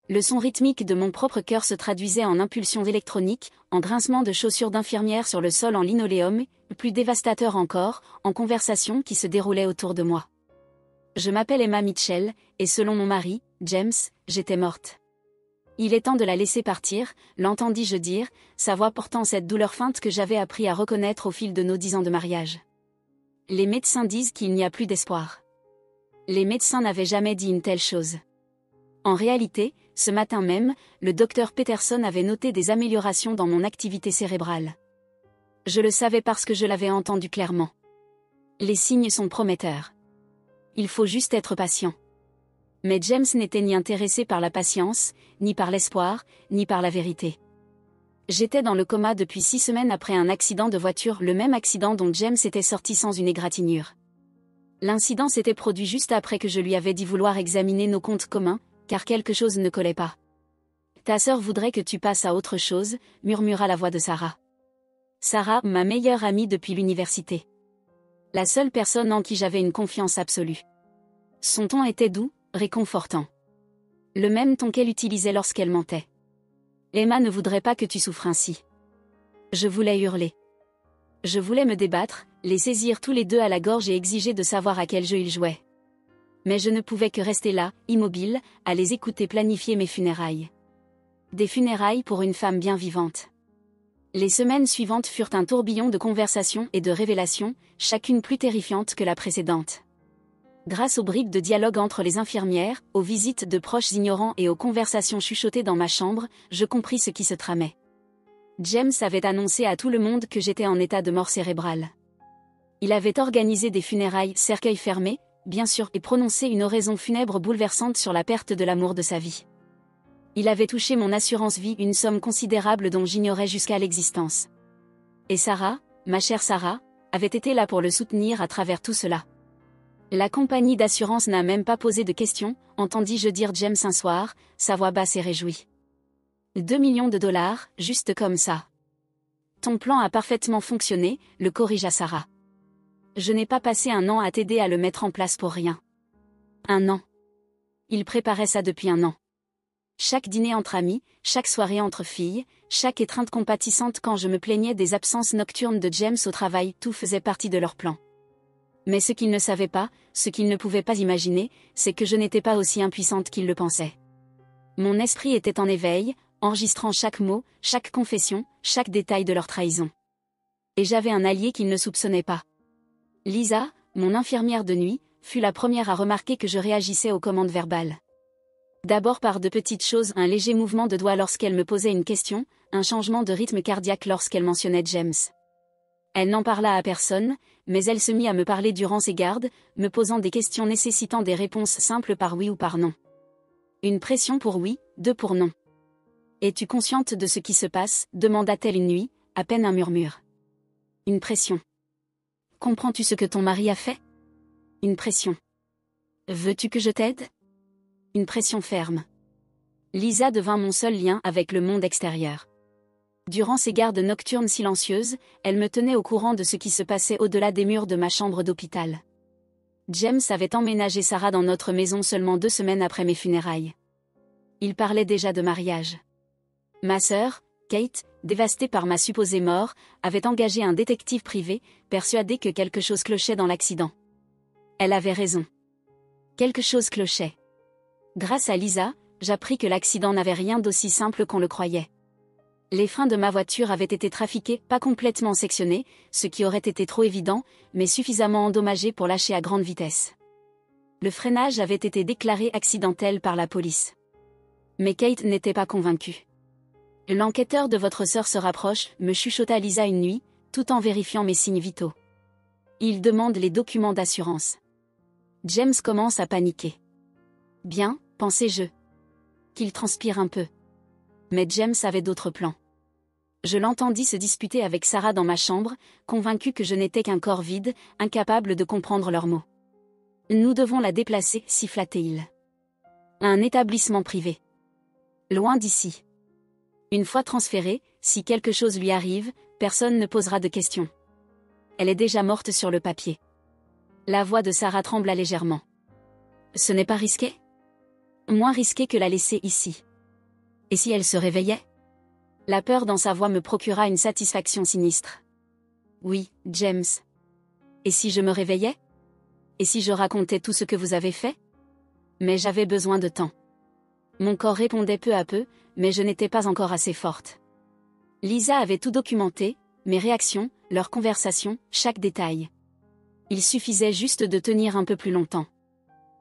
Le son rythmique de mon propre cœur se traduisait en impulsions électroniques, en grincement de chaussures d'infirmière sur le sol en linoléum, plus dévastateur encore, en conversations qui se déroulaient autour de moi. Je m'appelle Emma Mitchell, et selon mon mari, James, j'étais morte. Il est temps de la laisser partir, l'entendis-je dire, sa voix portant cette douleur feinte que j'avais appris à reconnaître au fil de nos 10 ans de mariage. Les médecins disent qu'il n'y a plus d'espoir. Les médecins n'avaient jamais dit une telle chose. En réalité, ce matin même, le docteur Peterson avait noté des améliorations dans mon activité cérébrale. Je le savais parce que je l'avais entendu clairement. Les signes sont prometteurs. Il faut juste être patient. Mais James n'était ni intéressé par la patience, ni par l'espoir, ni par la vérité. J'étais dans le coma depuis 6 semaines après un accident de voiture, le même accident dont James était sorti sans une égratignure. L'incident s'était produit juste après que je lui avais dit vouloir examiner nos comptes communs, car quelque chose ne collait pas. « Ta sœur voudrait que tu passes à autre chose », murmura la voix de Sarah. Sarah, ma meilleure amie depuis l'université. La seule personne en qui j'avais une confiance absolue. Son ton était doux, réconfortant. Le même ton qu'elle utilisait lorsqu'elle mentait. « Emma ne voudrait pas que tu souffres ainsi. » Je voulais hurler. Je voulais me débattre, les saisir tous les deux à la gorge et exiger de savoir à quel jeu ils jouaient. Mais je ne pouvais que rester là, immobile, à les écouter planifier mes funérailles. Des funérailles pour une femme bien vivante. Les semaines suivantes furent un tourbillon de conversations et de révélations, chacune plus terrifiante que la précédente. Grâce aux bribes de dialogue entre les infirmières, aux visites de proches ignorants et aux conversations chuchotées dans ma chambre, je compris ce qui se tramait. James avait annoncé à tout le monde que j'étais en état de mort cérébrale. Il avait organisé des funérailles, cercueil fermé, bien sûr, et prononcé une oraison funèbre bouleversante sur la perte de l'amour de sa vie. Il avait touché mon assurance vie, une somme considérable dont j'ignorais jusqu'à l'existence. Et Sarah, ma chère Sarah, avait été là pour le soutenir à travers tout cela. La compagnie d'assurance n'a même pas posé de questions, entendis-je dire James un soir, sa voix basse et réjouie. 2 millions de dollars, juste comme ça. Ton plan a parfaitement fonctionné, le corrigea Sarah. Je n'ai pas passé un an à t'aider à le mettre en place pour rien. Un an. Il préparait ça depuis un an. Chaque dîner entre amis, chaque soirée entre filles, chaque étreinte compatissante quand je me plaignais des absences nocturnes de James au travail, tout faisait partie de leur plan. Mais ce qu'ils ne savaient pas, ce qu'ils ne pouvaient pas imaginer, c'est que je n'étais pas aussi impuissante qu'ils le pensaient. Mon esprit était en éveil, enregistrant chaque mot, chaque confession, chaque détail de leur trahison. Et j'avais un allié qu'ils ne soupçonnaient pas. Lisa, mon infirmière de nuit, fut la première à remarquer que je réagissais aux commandes verbales. D'abord par de petites choses, un léger mouvement de doigt lorsqu'elle me posait une question, un changement de rythme cardiaque lorsqu'elle mentionnait James. Elle n'en parla à personne, mais elle se mit à me parler durant ses gardes, me posant des questions nécessitant des réponses simples par oui ou par non. Une pression pour oui, 2 pour non. « Es-tu consciente de ce qui se passe » demanda-t-elle une nuit, à peine un murmure. Une pression. « Comprends-tu ce que ton mari a fait » Une pression. « Veux-tu que je t'aide » Une pression ferme. Lisa devint mon seul lien avec le monde extérieur. Durant ces gardes nocturnes silencieuses, elle me tenait au courant de ce qui se passait au-delà des murs de ma chambre d'hôpital. James avait emménagé Sarah dans notre maison seulement 2 semaines après mes funérailles. Il parlait déjà de mariage. Ma sœur, Kate, dévastée par ma supposée mort, avait engagé un détective privé, persuadée que quelque chose clochait dans l'accident. Elle avait raison. Quelque chose clochait. Grâce à Lisa, j'appris que l'accident n'avait rien d'aussi simple qu'on le croyait. Les freins de ma voiture avaient été trafiqués, pas complètement sectionnés, ce qui aurait été trop évident, mais suffisamment endommagés pour lâcher à grande vitesse. Le freinage avait été déclaré accidentel par la police. Mais Kate n'était pas convaincue. « L'enquêteur de votre sœur se rapproche », me chuchota Lisa une nuit, tout en vérifiant mes signes vitaux. Il demande les documents d'assurance. James commence à paniquer. Bien, pensai-je. Qu'il transpire un peu. Mais James avait d'autres plans. Je l'entendis se disputer avec Sarah dans ma chambre, convaincu que je n'étais qu'un corps vide, incapable de comprendre leurs mots. Nous devons la déplacer, siffla-t-il. À un établissement privé. Loin d'ici. Une fois transférée, si quelque chose lui arrive, personne ne posera de questions. Elle est déjà morte sur le papier. La voix de Sarah trembla légèrement. Ce n'est pas risqué ? Moins risqué que la laisser ici. Et si elle se réveillait? La peur dans sa voix me procura une satisfaction sinistre. Oui, James. Et si je me réveillais? Et si je racontais tout ce que vous avez fait? Mais j'avais besoin de temps. Mon corps répondait peu à peu, mais je n'étais pas encore assez forte. Lisa avait tout documenté, mes réactions, leurs conversations, chaque détail. Il suffisait juste de tenir un peu plus longtemps.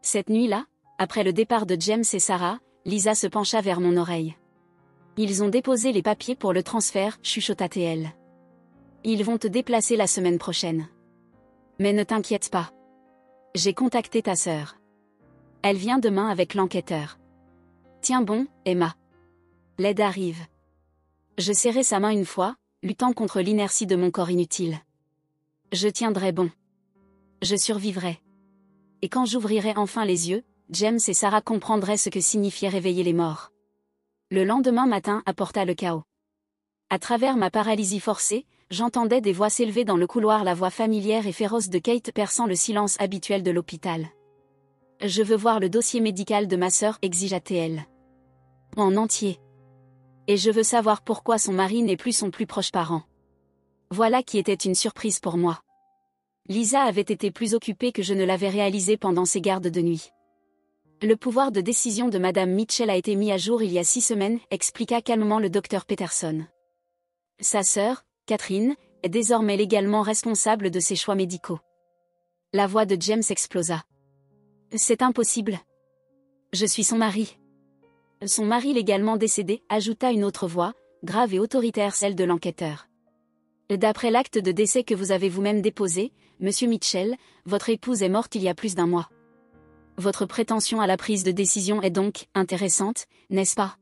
Cette nuit-là, après le départ de James et Sarah, Lisa se pencha vers mon oreille. Ils ont déposé les papiers pour le transfert, chuchota-t-elle. Ils vont te déplacer la semaine prochaine. Mais ne t'inquiète pas. J'ai contacté ta sœur. Elle vient demain avec l'enquêteur. Tiens bon, Emma. L'aide arrive. Je serrai sa main une fois, luttant contre l'inertie de mon corps inutile. Je tiendrai bon. Je survivrai. Et quand j'ouvrirai enfin les yeux, James et Sarah comprendraient ce que signifiait réveiller les morts. Le lendemain matin apporta le chaos. À travers ma paralysie forcée, j'entendais des voix s'élever dans le couloir, la voix familière et féroce de Kate perçant le silence habituel de l'hôpital. Je veux voir le dossier médical de ma sœur, exigea-t-elle. En entier. Et je veux savoir pourquoi son mari n'est plus son plus proche parent. Voilà qui était une surprise pour moi. Lisa avait été plus occupée que je ne l'avais réalisé pendant ses gardes de nuit. Le pouvoir de décision de Madame Mitchell a été mis à jour il y a 6 semaines, expliqua calmement le docteur Peterson. Sa sœur, Catherine, est désormais légalement responsable de ses choix médicaux. La voix de James explosa. C'est impossible. Je suis son mari. Son mari légalement décédé, ajouta une autre voix, grave et autoritaire, celle de l'enquêteur. D'après l'acte de décès que vous avez vous-même déposé, Monsieur Mitchell, votre épouse est morte il y a plus d'1 mois. Votre prétention à la prise de décision est donc intéressante, n'est-ce pas?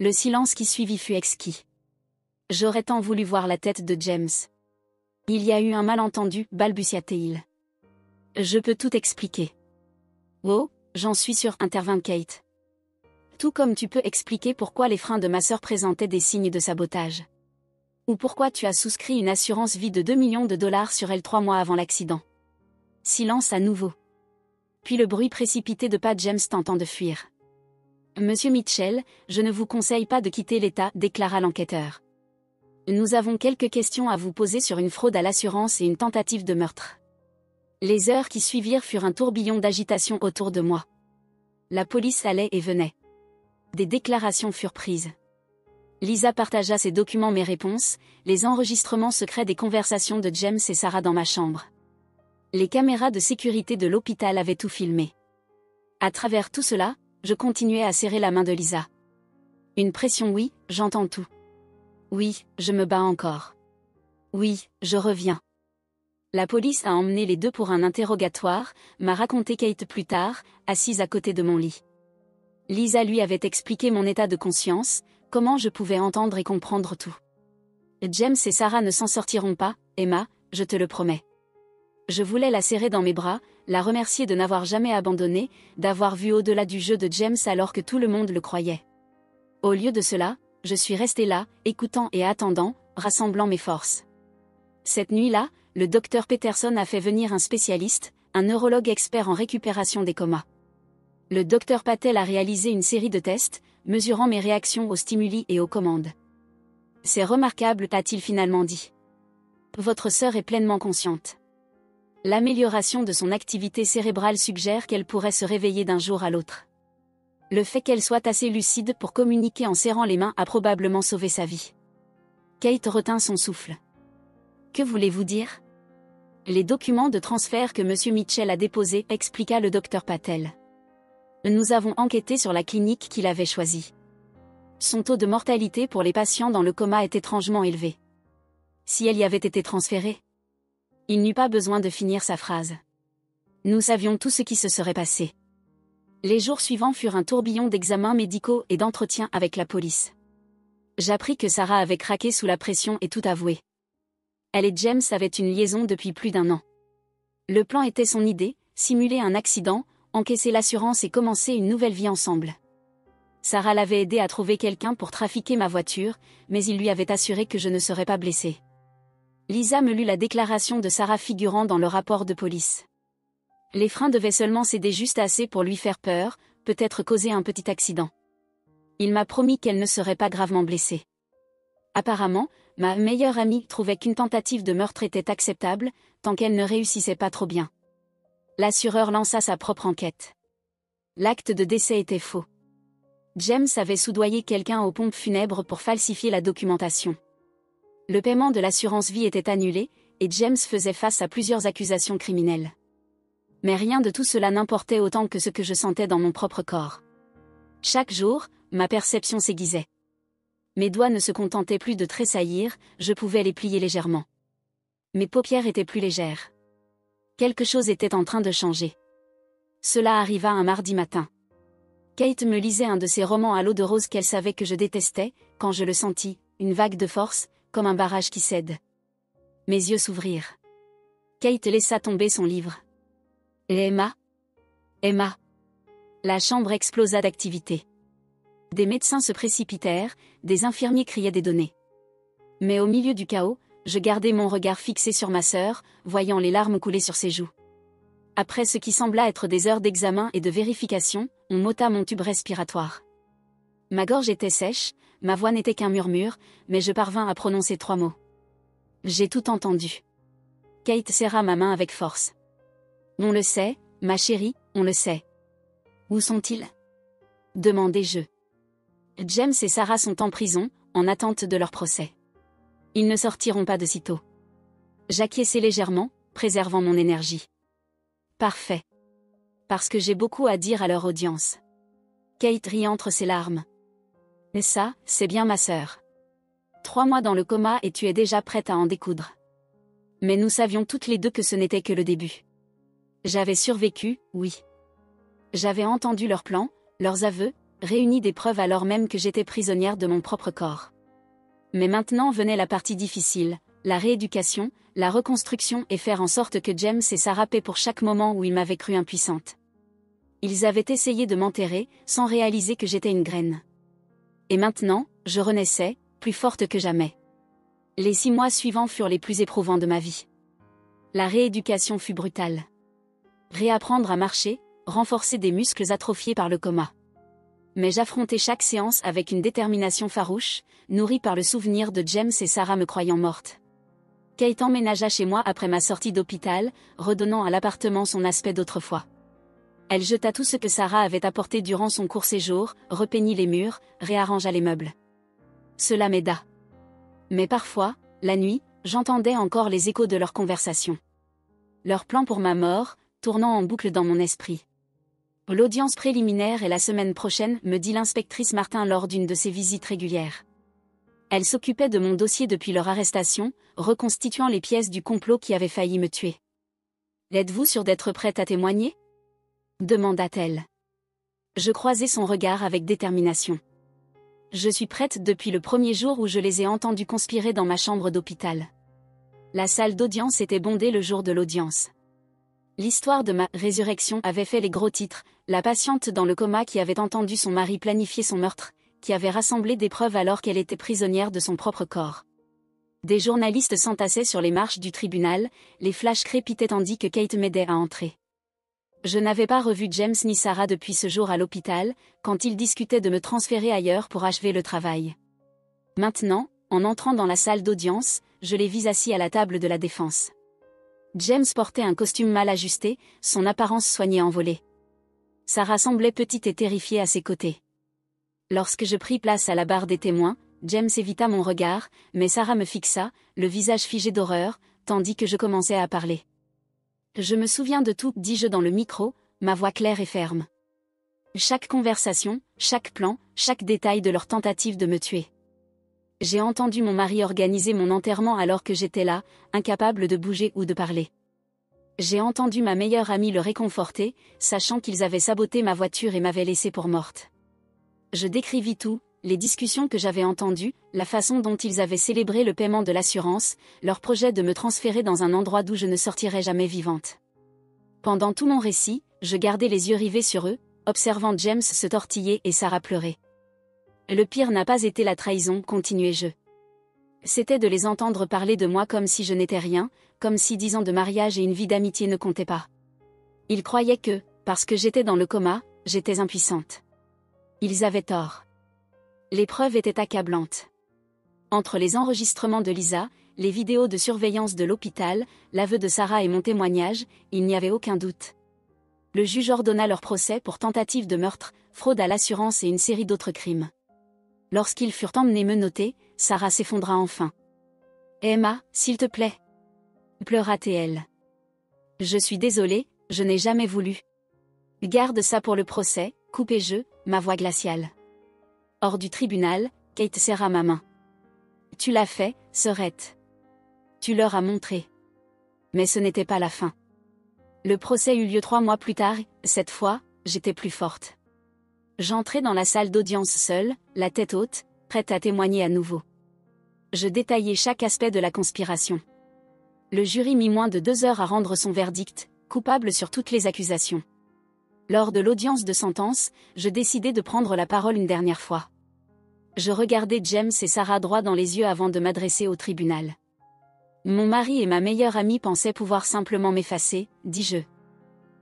Le silence qui suivit fut exquis. J'aurais tant voulu voir la tête de James. Il y a eu un malentendu, balbutia-t-il. Je peux tout expliquer. Oh, j'en suis sûre, intervint Kate. Tout comme tu peux expliquer pourquoi les freins de ma sœur présentaient des signes de sabotage. Ou pourquoi tu as souscrit une assurance vie de $2 millions sur elle 3 mois avant l'accident. Silence à nouveau. Puis le bruit précipité de pas James tentant de fuir. Monsieur Mitchell, je ne vous conseille pas de quitter l'État, déclara l'enquêteur. Nous avons quelques questions à vous poser sur une fraude à l'assurance et une tentative de meurtre. Les heures qui suivirent furent un tourbillon d'agitation autour de moi. La police allait et venait. Des déclarations furent prises. Lisa partagea ses documents, mes réponses, les enregistrements secrets des conversations de James et Sarah dans ma chambre. Les caméras de sécurité de l'hôpital avaient tout filmé. À travers tout cela, je continuais à serrer la main de Lisa. Une pression, oui, j'entends tout. Oui, je me bats encore. Oui, je reviens. La police a emmené les deux pour un interrogatoire, m'a raconté Kate plus tard, assise à côté de mon lit. Lisa lui avait expliqué mon état de conscience, comment je pouvais entendre et comprendre tout. James et Sarah ne s'en sortiront pas, Emma, je te le promets. Je voulais la serrer dans mes bras, la remercier de n'avoir jamais abandonné, d'avoir vu au-delà du jeu de James alors que tout le monde le croyait. Au lieu de cela, je suis restée là, écoutant et attendant, rassemblant mes forces. Cette nuit-là, le docteur Peterson a fait venir un spécialiste, un neurologue expert en récupération des comas. Le docteur Patel a réalisé une série de tests, mesurant mes réactions aux stimuli et aux commandes. C'est remarquable, a-t-il finalement dit. Votre sœur est pleinement consciente. L'amélioration de son activité cérébrale suggère qu'elle pourrait se réveiller d'un jour à l'autre. Le fait qu'elle soit assez lucide pour communiquer en serrant les mains a probablement sauvé sa vie. Kate retint son souffle. Que voulez-vous dire? Les documents de transfert que M. Mitchell a déposés, expliqua le docteur Patel. Nous avons enquêté sur la clinique qu'il avait choisie. Son taux de mortalité pour les patients dans le coma est étrangement élevé. Si elle y avait été transférée, il n'eut pas besoin de finir sa phrase. Nous savions tout ce qui se serait passé. Les jours suivants furent un tourbillon d'examens médicaux et d'entretiens avec la police. J'appris que Sarah avait craqué sous la pression et tout avoué. Elle et James avaient une liaison depuis plus d'1 an. Le plan était son idée, simuler un accident, encaisser l'assurance et commencer une nouvelle vie ensemble. Sarah l'avait aidé à trouver quelqu'un pour trafiquer ma voiture, mais il lui avait assuré que je ne serais pas blessée. Lisa me lut la déclaration de Sarah figurant dans le rapport de police. Les freins devaient seulement céder juste assez pour lui faire peur, peut-être causer un petit accident. Il m'a promis qu'elle ne serait pas gravement blessée. Apparemment, ma meilleure amie trouvait qu'une tentative de meurtre était acceptable, tant qu'elle ne réussissait pas trop bien. L'assureur lança sa propre enquête. L'acte de décès était faux. James avait soudoyé quelqu'un aux pompes funèbres pour falsifier la documentation. Le paiement de l'assurance vie était annulé, et James faisait face à plusieurs accusations criminelles. Mais rien de tout cela n'importait autant que ce que je sentais dans mon propre corps. Chaque jour, ma perception s'aiguisait. Mes doigts ne se contentaient plus de tressaillir, je pouvais les plier légèrement. Mes paupières étaient plus légères. Quelque chose était en train de changer. Cela arriva un mardi matin. Kate me lisait un de ses romans à l'eau de rose qu'elle savait que je détestais, quand je le sentis, une vague de force, comme un barrage qui cède. Mes yeux s'ouvrirent. Kate laissa tomber son livre. Et Emma ? Emma ? La chambre explosa d'activité. Des médecins se précipitèrent, des infirmiers criaient des données. Mais au milieu du chaos, je gardai mon regard fixé sur ma sœur, voyant les larmes couler sur ses joues. Après ce qui sembla être des heures d'examen et de vérification, on m'ôta mon tube respiratoire. Ma gorge était sèche, ma voix n'était qu'un murmure, mais je parvins à prononcer 3 mots. J'ai tout entendu. Kate serra ma main avec force. On le sait, ma chérie, on le sait. Où sont-ils ? Demandai-je. James et Sarah sont en prison, en attente de leur procès. Ils ne sortiront pas de sitôt. J'acquiesçai légèrement, préservant mon énergie. Parfait. Parce que j'ai beaucoup à dire à leur audience. Kate rit entre ses larmes. Et ça, c'est bien ma sœur. 3 mois dans le coma et tu es déjà prête à en découdre. Mais nous savions toutes les deux que ce n'était que le début. J'avais survécu, oui. J'avais entendu leurs plans, leurs aveux, réuni des preuves alors même que j'étais prisonnière de mon propre corps. Mais maintenant venait la partie difficile, la rééducation, la reconstruction et faire en sorte que James et Sarah paient pour chaque moment où ils m'avaient cru impuissante. Ils avaient essayé de m'enterrer, sans réaliser que j'étais une graine. Et maintenant, je renaissais, plus forte que jamais. Les 6 mois suivants furent les plus éprouvants de ma vie. La rééducation fut brutale. Réapprendre à marcher, renforcer des muscles atrophiés par le coma. Mais j'affrontais chaque séance avec une détermination farouche, nourrie par le souvenir de James et Sarah me croyant morte. Kate emménagea chez moi après ma sortie d'hôpital, redonnant à l'appartement son aspect d'autrefois. Elle jeta tout ce que Sarah avait apporté durant son court séjour, repeignit les murs, réarrangea les meubles. Cela m'aida. Mais parfois, la nuit, j'entendais encore les échos de leurs conversations. Leurs plans pour ma mort, tournant en boucle dans mon esprit. L'audience préliminaire est la semaine prochaine, me dit l'inspectrice Martin lors d'une de ses visites régulières. Elle s'occupait de mon dossier depuis leur arrestation, reconstituant les pièces du complot qui avait failli me tuer. « Êtes-vous sûre d'être prête à témoigner ?» demanda-t-elle. Je croisai son regard avec détermination. Je suis prête depuis le premier jour où je les ai entendus conspirer dans ma chambre d'hôpital. La salle d'audience était bondée le jour de l'audience. L'histoire de ma résurrection avait fait les gros titres, la patiente dans le coma qui avait entendu son mari planifier son meurtre, qui avait rassemblé des preuves alors qu'elle était prisonnière de son propre corps. Des journalistes s'entassaient sur les marches du tribunal, les flashs crépitaient tandis que Kate m'aidait à entrer. Je n'avais pas revu James ni Sarah depuis ce jour à l'hôpital, quand ils discutaient de me transférer ailleurs pour achever le travail. Maintenant, en entrant dans la salle d'audience, je les vis assis à la table de la défense. James portait un costume mal ajusté, son apparence soignée envolée. Sarah semblait petite et terrifiée à ses côtés. Lorsque je pris place à la barre des témoins, James évita mon regard, mais Sarah me fixa, le visage figé d'horreur, tandis que je commençais à parler. Je me souviens de tout, dis-je dans le micro, ma voix claire et ferme. Chaque conversation, chaque plan, chaque détail de leur tentative de me tuer. J'ai entendu mon mari organiser mon enterrement alors que j'étais là, incapable de bouger ou de parler. J'ai entendu ma meilleure amie le réconforter, sachant qu'ils avaient saboté ma voiture et m'avaient laissée pour morte. Je décrivis tout, les discussions que j'avais entendues, la façon dont ils avaient célébré le paiement de l'assurance, leur projet de me transférer dans un endroit d'où je ne sortirais jamais vivante. Pendant tout mon récit, je gardais les yeux rivés sur eux, observant James se tortiller et Sarah pleurer. Le pire n'a pas été la trahison, continuai-je. C'était de les entendre parler de moi comme si je n'étais rien, comme si 10 ans de mariage et une vie d'amitié ne comptaient pas. Ils croyaient que, parce que j'étais dans le coma, j'étais impuissante. Ils avaient tort. L'épreuve était accablante. Entre les enregistrements de Lisa, les vidéos de surveillance de l'hôpital, l'aveu de Sarah et mon témoignage, il n'y avait aucun doute. Le juge ordonna leur procès pour tentative de meurtre, fraude à l'assurance et une série d'autres crimes. Lorsqu'ils furent emmenés menottés, Sarah s'effondra enfin. « Emma, s'il te plaît » pleura-t-elle. « Je suis désolée, je n'ai jamais voulu. » « Garde ça pour le procès, coupez-je, ma voix glaciale. » Hors du tribunal, Kate serra ma main. « Tu l'as fait, sœurette. Tu leur as montré. » Mais ce n'était pas la fin. Le procès eut lieu 3 mois plus tard, cette fois, j'étais plus forte. J'entrai dans la salle d'audience seule, la tête haute, prête à témoigner à nouveau. Je détaillai chaque aspect de la conspiration. Le jury mit moins de 2 heures à rendre son verdict, coupable sur toutes les accusations. Lors de l'audience de sentence, je décidai de prendre la parole une dernière fois. Je regardai James et Sarah droit dans les yeux avant de m'adresser au tribunal. Mon mari et ma meilleure amie pensaient pouvoir simplement m'effacer, dis-je.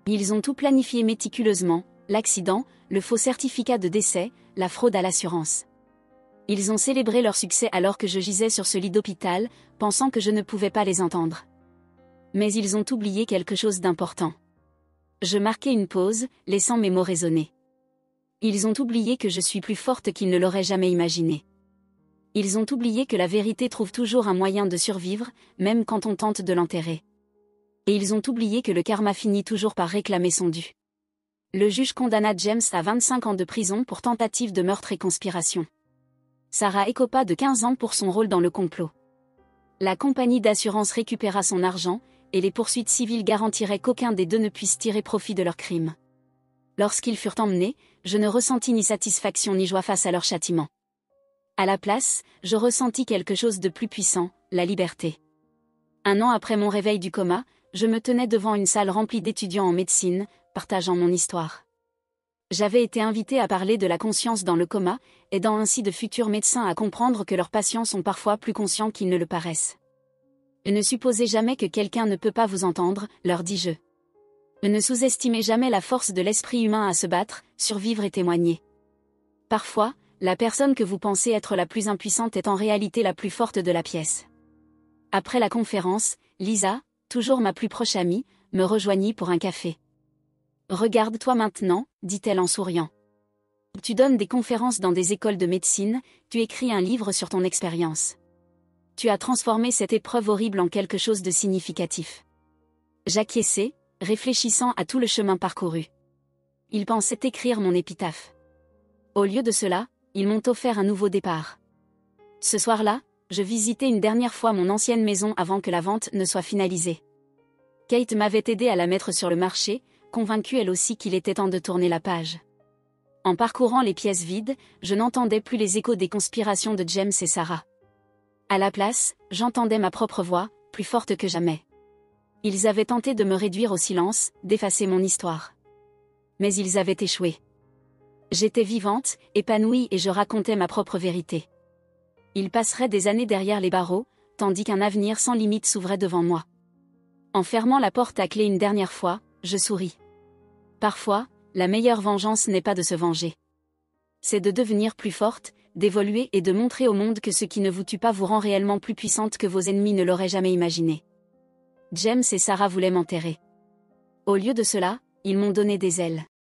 Ils ont tout planifié méticuleusement, l'accident, le faux certificat de décès, la fraude à l'assurance. Ils ont célébré leur succès alors que je gisais sur ce lit d'hôpital, pensant que je ne pouvais pas les entendre. Mais ils ont oublié quelque chose d'important. Je marquai une pause, laissant mes mots résonner. Ils ont oublié que je suis plus forte qu'ils ne l'auraient jamais imaginé. Ils ont oublié que la vérité trouve toujours un moyen de survivre, même quand on tente de l'enterrer. Et ils ont oublié que le karma finit toujours par réclamer son dû. Le juge condamna James à 25 ans de prison pour tentative de meurtre et conspiration. Sarah écopa de 15 ans pour son rôle dans le complot. La compagnie d'assurance récupéra son argent, et les poursuites civiles garantiraient qu'aucun des deux ne puisse tirer profit de leur crime. Lorsqu'ils furent emmenés, je ne ressentis ni satisfaction ni joie face à leur châtiment. À la place, je ressentis quelque chose de plus puissant, la liberté. 1 an après mon réveil du coma, je me tenais devant une salle remplie d'étudiants en médecine, partageant mon histoire. J'avais été invitée à parler de la conscience dans le coma, aidant ainsi de futurs médecins à comprendre que leurs patients sont parfois plus conscients qu'ils ne le paraissent. Ne supposez jamais que quelqu'un ne peut pas vous entendre, leur dis-je. Ne sous-estimez jamais la force de l'esprit humain à se battre, survivre et témoigner. Parfois, la personne que vous pensez être la plus impuissante est en réalité la plus forte de la pièce. Après la conférence, Lisa, toujours ma plus proche amie, me rejoignit pour un café. « Regarde-toi maintenant, dit-elle en souriant. Tu donnes des conférences dans des écoles de médecine, tu écris un livre sur ton expérience. Tu as transformé cette épreuve horrible en quelque chose de significatif. » J'acquiesçai, réfléchissant à tout le chemin parcouru. Ils pensaient écrire mon épitaphe. Au lieu de cela, ils m'ont offert un nouveau départ. Ce soir-là, je visitais une dernière fois mon ancienne maison avant que la vente ne soit finalisée. Kate m'avait aidé à la mettre sur le marché, convaincue elle aussi qu'il était temps de tourner la page. En parcourant les pièces vides, je n'entendais plus les échos des conspirations de James et Sarah. À la place, j'entendais ma propre voix, plus forte que jamais. Ils avaient tenté de me réduire au silence, d'effacer mon histoire. Mais ils avaient échoué. J'étais vivante, épanouie et je racontais ma propre vérité. Ils passeraient des années derrière les barreaux, tandis qu'un avenir sans limite s'ouvrait devant moi. En fermant la porte à clé une dernière fois, je souris. Parfois, la meilleure vengeance n'est pas de se venger. C'est de devenir plus forte, d'évoluer et de montrer au monde que ce qui ne vous tue pas vous rend réellement plus puissante que vos ennemis ne l'auraient jamais imaginé. James et Sarah voulaient m'enterrer. Au lieu de cela, ils m'ont donné des ailes.